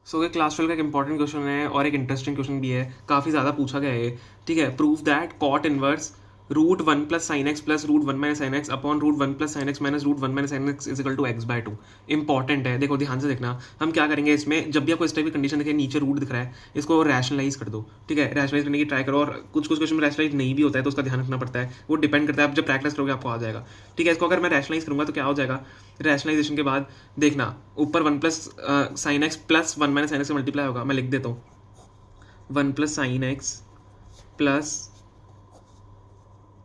सो ये क्लास 12 का एक इंपॉर्टेंट क्वेश्चन है और एक इंटरेस्टिंग क्वेश्चन भी है, काफ़ी ज़्यादा पूछा गया है। ठीक है, prove that cot inverse root one plus sine x plus root one minus sine x upon root one plus sine x minus root one minus sine x is equal to x by two. Important है, देखो ध्यान से देखना। हम क्या करेंगे इसमें, जब भी आपको इस टाइप की कंडीशन दिखे, नीचे रूट दिख रहा है, इसको रैशनलाइज कर दो। ठीक है, रैशनलाइज करने की ट्राई करो, और कुछ कुछ क्वेश्चन में रैशनलाइज नहीं भी होता है तो उसका ध्यान रखना पड़ता है, वो डिपेंड करता है। आप जब प्रैक्टिस करोगे आपको आ जाएगा। ठीक है, इसको अगर मैं रैशनलाइज करूंगा तो क्या हो जाएगा, रैशनलाइजेशन के बाद देखना, ऊपर one plus sine x plus one minus sine x से मल्टीप्लाई होगा। मैं लिख देता हूँ, one plus sine x plus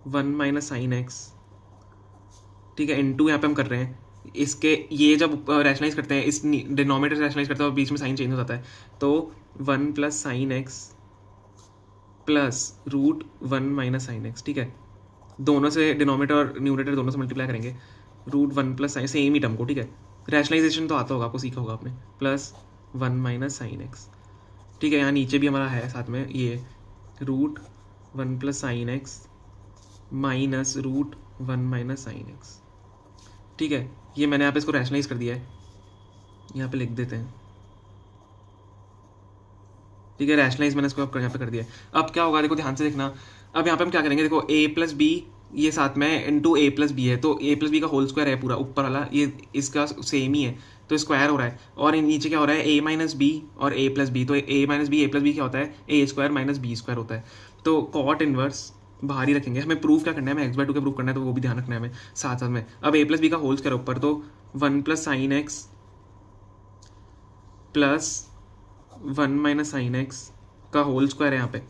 one minus sine x. ठीक है, इनटू यहाँ पे हम कर रहे हैं इसके, ये जब रैशनलाइज करते हैं, इस डिनोमिनेटर रैशनलाइज करते हैं और बीच में साइन चेंज हो जाता है, तो one plus sine x plus root one minus sine x. ठीक है, दोनों से डिनोमिनेटर और न्यूमरेटर दोनों से मल्टीप्लाई करेंगे, root one plus sine, same ही टर्म को। ठीक है, रैशनलाइजेशन तो आता होगा आपको, सीखा होगा आपने, plus one minus sine x. ठीक है, यहाँ नीचे भी हमारा है साथ में ये root one plus sine x minus root one minus sine x. ठीक है, ये मैंने यहाँ पे इसको रैशनलाइज कर दिया है, यहाँ पे लिख देते हैं। ठीक है, रैशनलाइज मैंने इसको यहाँ पे कर दिया है। अब क्या होगा, देखो ध्यान से देखना। अब यहाँ पे हम क्या करेंगे, देखो a प्लस बी, ये साथ में इंटू ए प्लस बी है, तो ए प्लस बी का होल स्क्वायर है पूरा ऊपर वाला, ये इसका सेम ही है तो स्क्वायर हो रहा है। और नीचे क्या हो रहा है, a माइनस बी और a प्लस बी, तो a minus b a plus b क्या होता है, a square minus B square होता है। तो कॉट इनवर्स बाहर ही रखेंगे, हमें प्रूफ क्या करना है, हमें एक्स बाय टू का प्रूफ करना है, तो वो भी ध्यान रखना है हमें साथ साथ में। अब a प्लस बी का होल स्क्वायर ऊपर, तो one plus sine x plus one minus sine X का होल स्क्वायर है यहाँ पे।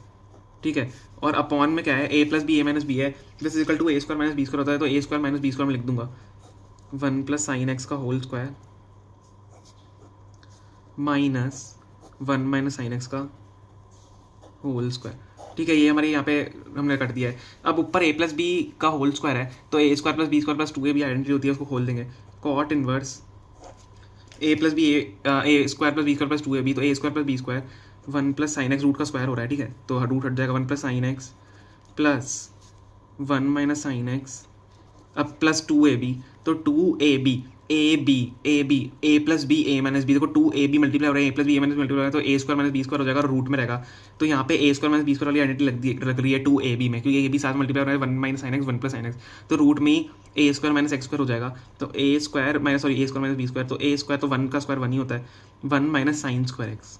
ठीक है, और अपॉन में क्या है, a plus B A minus B है, this is equal to A square minus B square होता है, तो ए स्क्वायर माइनस बी स्क्वायर में लिख दूंगा वन प्लस साइन एक्स का whole square minus one minus sine X का होल स्क्वायर। ठीक है, ये हमारे यहाँ पे हमने कर दिया है। अब ऊपर a प्लस बी का होल स्क्वायर है, तो ए square plus B square plus two ए बी आइडेंटिटी होती है, उसको खोल देंगे। Cot inverse A plus B A square plus B square plus two A B, तो ए square plus B square one plus sine X, root का square हो रहा है। ठीक है, तो रूट हट जाएगा, one plus sine x plus one minus sine x, अब प्लस टू ए बी, तो two A b a plus B A minus b, देखो टू ए बी मल्टीप्लाई हो रहा है, a plus B A minus multiply हो रहा है, तो ए स्क्वायर माइनस बी स्क्वायर हो जाएगा और रूट में रहेगा। तो यहाँ पे a square minus B square वाली आइडेंटिटी लग रही है टू ए बी में, क्योंकि ए बी साथ मल्टीप्लाई हो रहा है, one minus sine x one plus sine x, तो रूट में a square minus x square हो जाएगा। तो ए square minus sorry a square minus B square, तो ए स्क्वायर तो वन का स्क्वायर वन ही होता है, one minus sine square x,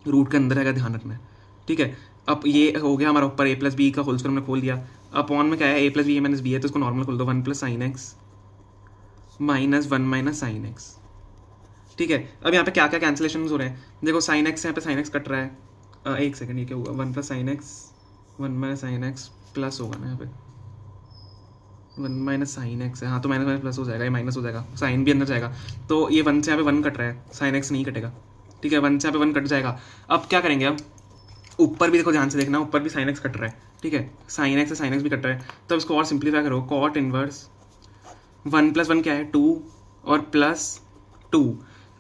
root के अंदर रहेगा, ध्यान रखना है। ठीक है, अब ये हो गया हमारा ऊपर a प्लस बी का होल स्क्वायर हमने खोल दिया। अपॉन में क्या है, a plus b minus B है, तो इसको नॉर्मल खोल दो, one plus sine x minus one minus sine x. ठीक है, अब यहाँ पे क्या क्या कैंसिलेशन हो रहे हैं, देखो साइन एक्स, यहाँ पे साइन एक्स कट रहा है, एक सेकंड, ये क्या हुआ, one plus sine x one minus sine x plus होगा ना यहाँ पे, वन माइनस साइन एक्स है, हाँ तो माइनस माइनस प्लस हो जाएगा, ये माइनस हो जाएगा, साइन भी अंदर जाएगा, तो ये वन से यहाँ पे वन कट रहा है, साइन एक्स नहीं कटेगा। ठीक है, वन से यहाँ पे वन कट जाएगा। अब क्या करेंगे, अब ऊपर भी देखो ध्यान से देखना, ऊपर भी साइन एक्स कट रहा है। ठीक है, साइन एक्स से साइन एक्स भी कट रहा है, तो इसको और सिंप्लीफाई करो, cot inverse one plus one क्या है, टू और प्लस टू।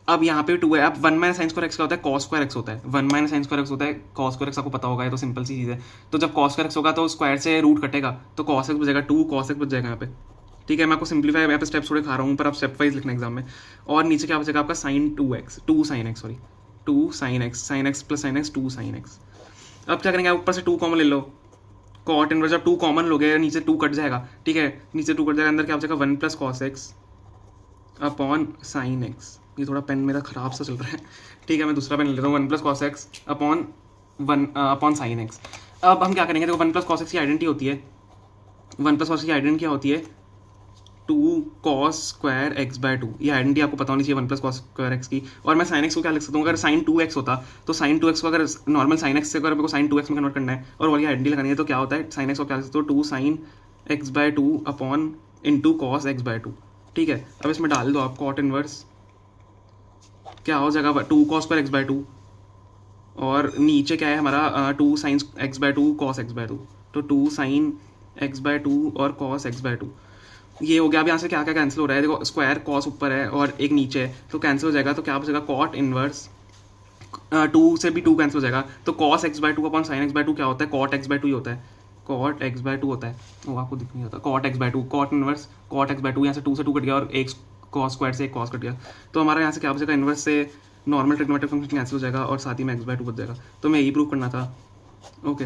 अब यहाँ पे टू है, अब one minus sine square x का होता है कॉस स्क्वायर एक्स होता है, one minus sine square x होता है कॉस स्क्वायर एक्स, आपको पता होगा, ये तो सिंपल सी चीज़ है। तो जब कॉस स्क्वायर एक्स होगा तो स्क्वायर से रूट कटेगा, तो कॉस एक्स बचेगा, टू कॉस एक्स बच जाएगा यहाँ पे। ठीक है, मैं आपको सिंप्लीफाई यहाँ पे स्टेप्स थोड़े खा रहा हूँ, पर आप स्टेप वाइज लिखना एग्जाम में। और नीचे क्या बचेगा आपका, sine two x, two sine x, sorry two sine x plus sine x, two sine x. अब क्या करेंगे, ऊपर से टू कॉमन ले लो, कॉट इनवर्स जब टू कॉमन लोगे नीचे टू कट जाएगा। ठीक है, नीचे टू कट जाएगा, अंदर क्या बचेगा, one plus cos x upon sine x. ये थोड़ा पेन मेरा ख़राब सा चल रहा है। ठीक है, मैं दूसरा पेन ले लेता हूँ, one plus cos x upon one upon sine x. अब हम क्या करेंगे, देखो वन प्लस कॉस एक्स की आइडेंटिटी होती है, वन प्लस कॉस की आइडेंटिटी क्या होती है, two cos square x by two, ये आइडेंटिटी आपको पता होनी चाहिए one plus cos square x की। और मैं साइन एक्स को क्या लिख सकता हूँ, अगर साइन टू एक्स होता तो साइन टू एक्स को अगर नॉर्मल साइन एक्स से अगर आपको साइन टू एक्स में कन्वर्ट करना है और वाली आइडेंटिटी लगानी है, तो क्या होता है, साइन एक्स को क्या लिख सकते हो, two sine x by two upon into cos x by two. ठीक है, अब इसमें डाल दो आप कॉट इनवर्स, क्या हो जाएगा, two cos square x by two, और नीचे क्या है हमारा, two sine x by two cos x by two, तो two sine x by two और कॉस एक्स बाय टू। ये हो गया। अब यहाँ से क्या क्या कैंसिल हो रहा है, देखो स्क्वायर कॉस ऊपर है और एक नीचे है, तो कैंसिल हो जाएगा, तो क्या बचेगा, कॉट इनवर्स टू से भी टू कैंसिल हो जाएगा, तो cos x by two upon sine x by to क्या होता है, कॉट एक्स बाय टू ही होता है, कॉट एक्स बाय टू होता है, वो आपको दिख नहीं होता, cot x by two, cot inverse cot x by two, यहाँ से टू कट गया और एक कॉस स्क्वायर से एक कॉस कट गया, तो हमारा यहाँ से क्या बचेगा, इनवर्स से नॉर्मल ट्रिग्नोमेट्रिक फंक्शन कैंसिल हो जाएगा और साथ ही में x/2 बच जाएगा। तो मैं यही प्रूव करना था। ओके